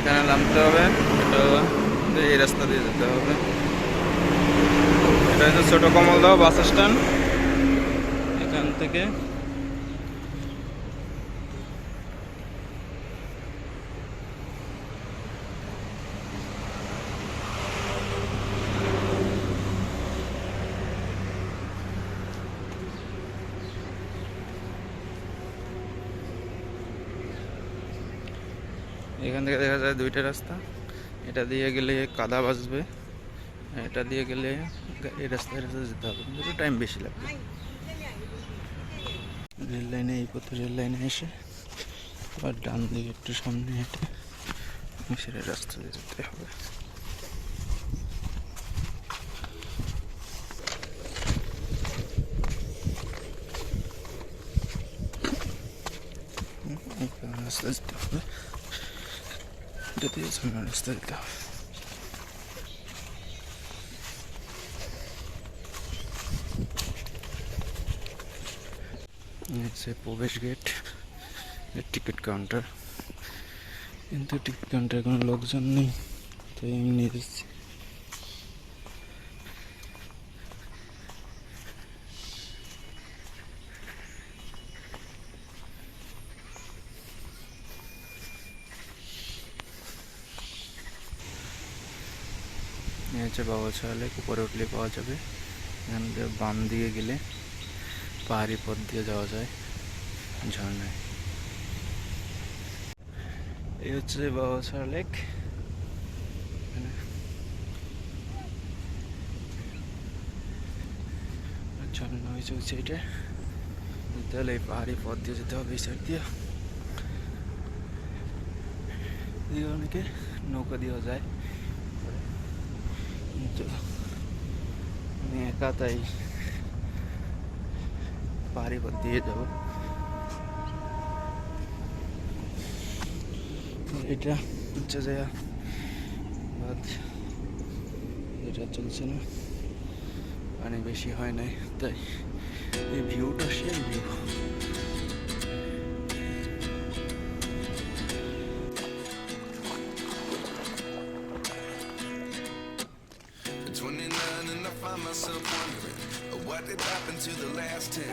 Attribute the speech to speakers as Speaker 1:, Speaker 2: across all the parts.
Speaker 1: এখানে নামতে হবে। এই রাস্তা দিয়ে যেতে হবে। এটা হচ্ছে ছোট কমলদহ বাস স্ট্যান্ড। এখান থেকে দেখা যায় দুইটা রাস্তা। এটা দিয়ে গেলে কাদা বাজবে, এটা দিয়ে গেলে এই রাস্তায় যেতে হবে, কিন্তু টাইম বেশি লাগবে। রেল লাইনে, এই পথে রেল লাইনে এসে আবার ডান দিকে একটু সামনে হেঁটে সেটা রাস্তা দিয়ে যেতে হবে। রাস্তা যেতে হবে, এটা দিয়ে সামনে রাস্তা যেতে হবে। প্রবেশ গেট, টিকিট কাউন্টার, কিন্তু টিকিট কাউন্টারে কোনো লোকজন নেই, তাই আমি নিয়ে যাচ্ছি। বাবুছড়া লেক, উপরে উঠলে পাওয়া যাবে। এখান থেকে বাম দিকে গেলে পাহাড়ি পথ দিয়ে যাওয়া যায় ঝর্ণায়। এই হচ্ছে বাবুছড়া লেক। ঝর্ণা হয়েছে ওই সাইডে, তাহলে এই পাহাড়ি পথ দিয়ে যেতে হবে। এই সাইড দিয়ে অনেকে নৌকা দিয়েও যায়, কিন্তু আমি একা, তাই পাহাড়ি পথ দিয়ে যাবো। এটা হচ্ছে যে বাদ, এটা চলছে না, পানি বেশি হয় নাই, তাই এই ভিউটা সেই view.
Speaker 2: Myself wondering what did happen to the last 10.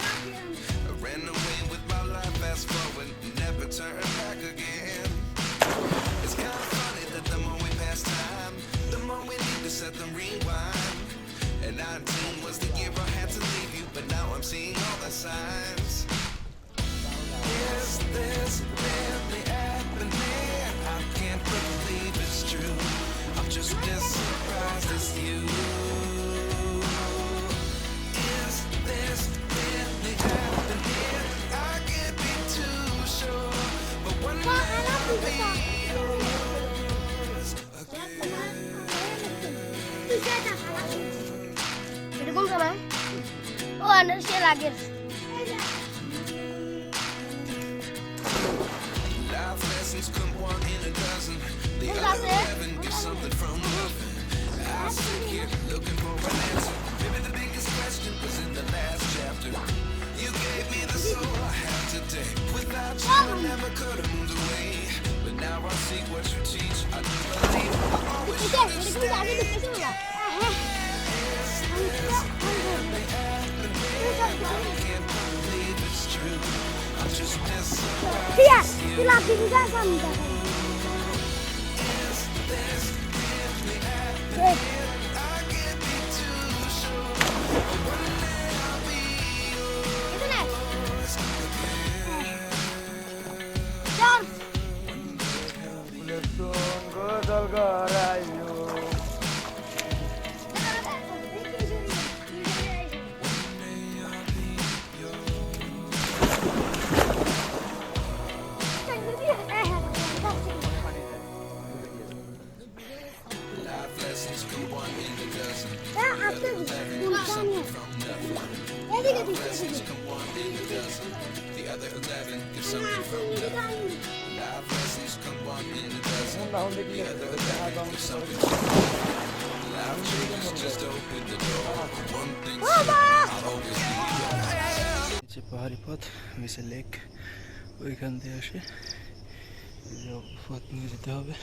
Speaker 2: I ran away with my life, fast forward, never turn back again. It's kind of funny that the more we pass time, the more we need to set them rewind. And 19 was the year I had to leave you, but now I'm seeing all the signs. Is this really happening? I can't believe it's true. I'm just as surprised as you.
Speaker 3: এরকম সময় ও সে লাগে।
Speaker 2: Life lessons come one in a dozen. The other 11 get something from nothing. I sit here looking for an answer. Maybe the biggest question was in the last chapter. You gave me the soul I have today. Without you, I never could have moved away. But now I see what you teach. I do believe I always should have stayed.
Speaker 1: পাহাড়ি পথ, মিসে lake, ওইখান দিয়ে আসে পথ নিয়ে যেতে হবে।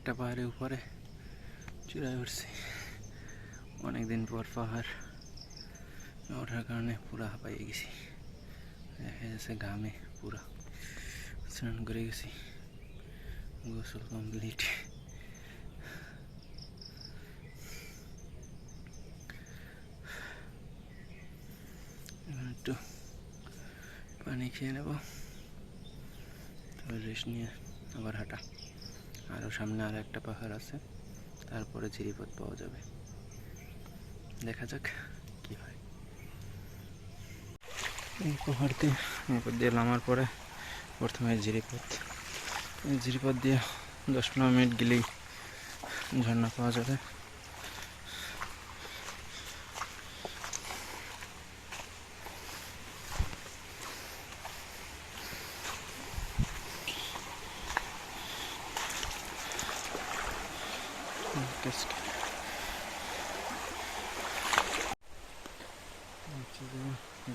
Speaker 1: একটা পাহাড়ের উপরে চূড়ায় উঠছি। অনেকদিন পর পাহাড় ওঠার কারণে পুরা হাঁপাইয়ে গেছি, দেখা যাচ্ছে ঘামে পুরা। স্নান করে গেছি, গোসল কমপ্লিট। একটু পানি খেয়ে নেব, তারপর রেস্ট নিয়ে আবার হাঁটা। আরও সামনে আর একটা পাহাড় আছে, তারপরে ঝিরিপথ পাওয়া যাবে, দেখা যাক কি হয়। এই পাহাড়তে উপর দিয়ে নামার পরে প্রথমে ঝিরিপথ, এই ঝিরিপথ দিয়ে 10-15 মিনিট গেলেই ঝর্ণা পাওয়া যাবে।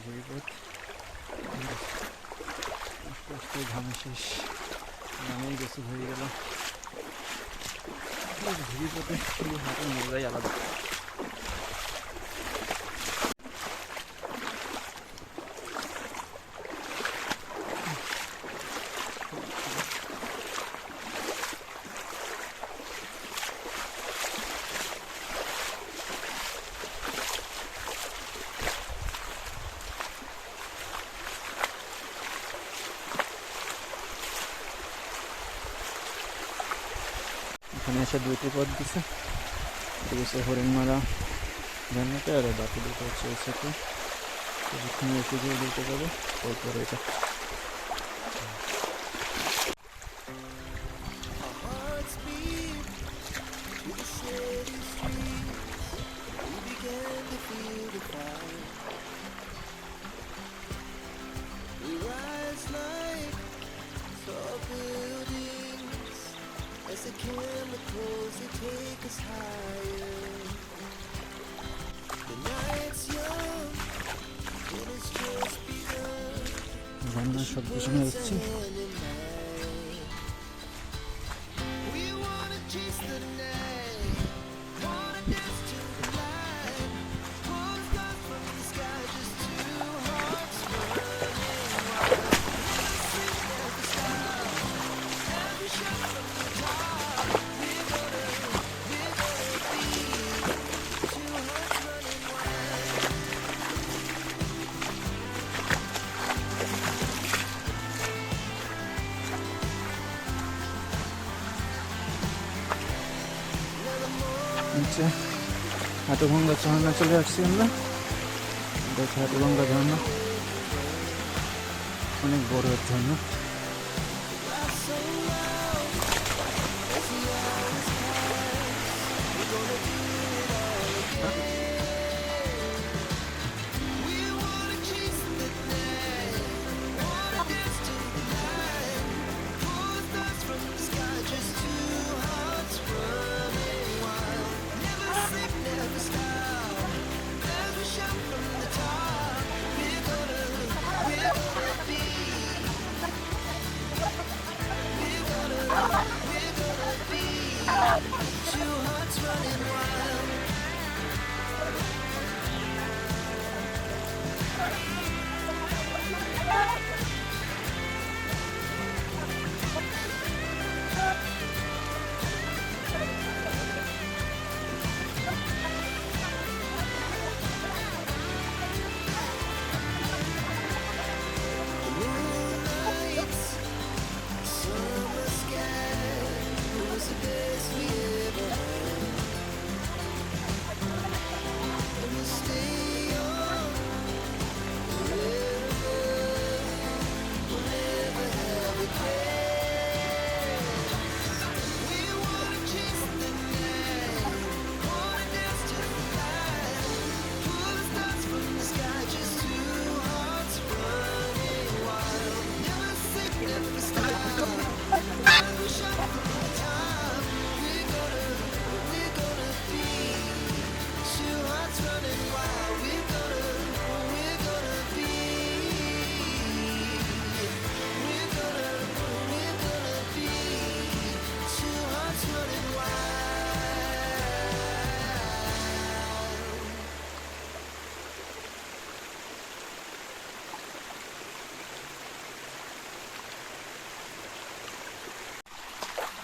Speaker 1: ঝিরিপথ আস্তে আস্তে ঘামে শেষ, নামেই গেছে হয়ে গেল। ঝিরিপথে শুধু হাঁটার মজাই আলাদা। এখানে এসে দুইটি পথ দিছে, দিয়েছে হরিণমারা ঝর্ণাতে, আর বাকি দুটো হচ্ছে এসেছে। এখানে এসে দিয়ে দিতে যাবে, তারপরে এটা
Speaker 2: As the chemicals, they take us higher. The night's young, and it's just begun.
Speaker 1: ঝর্ণার শব্দ শুনে যাচ্ছি।
Speaker 2: We wanna chase the night, wanna dance to the light. Pull the stars from the sky, just two hearts running wild. Never sleep, never stop, every shot from the top. We're gonna be two hearts running wild.
Speaker 1: নিচে হাটুভাঙ্গা ঝর্ণা চলে আসছি আমরা। দেখো হাটুভাঙ্গা ঝর্ণা, অনেক বড় ঝর্ণা।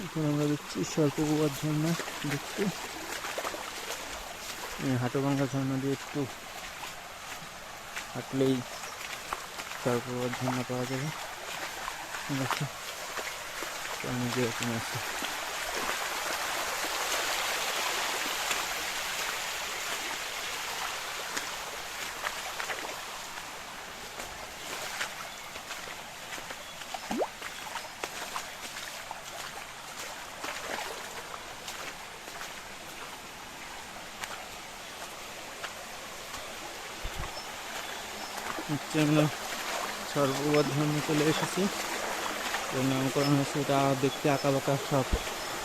Speaker 1: এখন আমরা দেখছি স্বল্পপ্রপাত ঝর্ণা দেখছি। হাটুভাঙ্গা ঝর্ণা দিয়ে একটু হাঁটলেই স্বল্পপ্রপাত ঝর্ণা পাওয়া যাবে। দেখো পানি যেরকম আছে। আমরা স্বল্পপ্রপাত ঝর্ণা চলে এসেছি। এর নামকরণ হয়েছে, এটা দেখতে আঁকা বাঁকা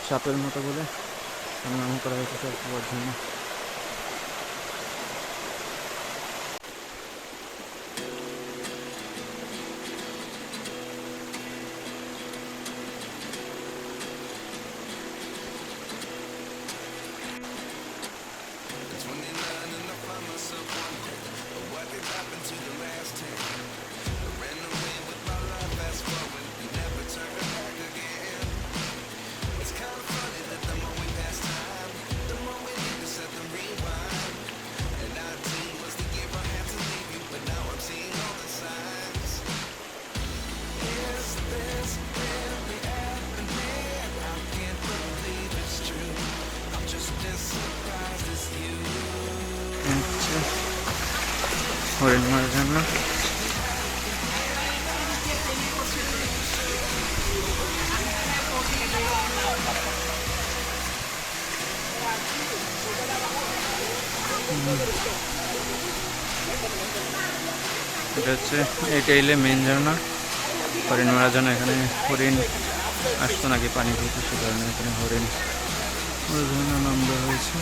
Speaker 1: সাপের মতো বলে নাম করা হয়েছে স্বল্পপ্রপাত ঝর্ণা। হরিণ মারার জন্য এটা হচ্ছে, এটা এলে মেন ঝর্ণা হরিণ মারার জন্য। এখানে হরিণ আসতো নাকি পানি থেকে, সে কারণে এখানে হরিণ ঝর্ণা নাম দেওয়া হয়েছে।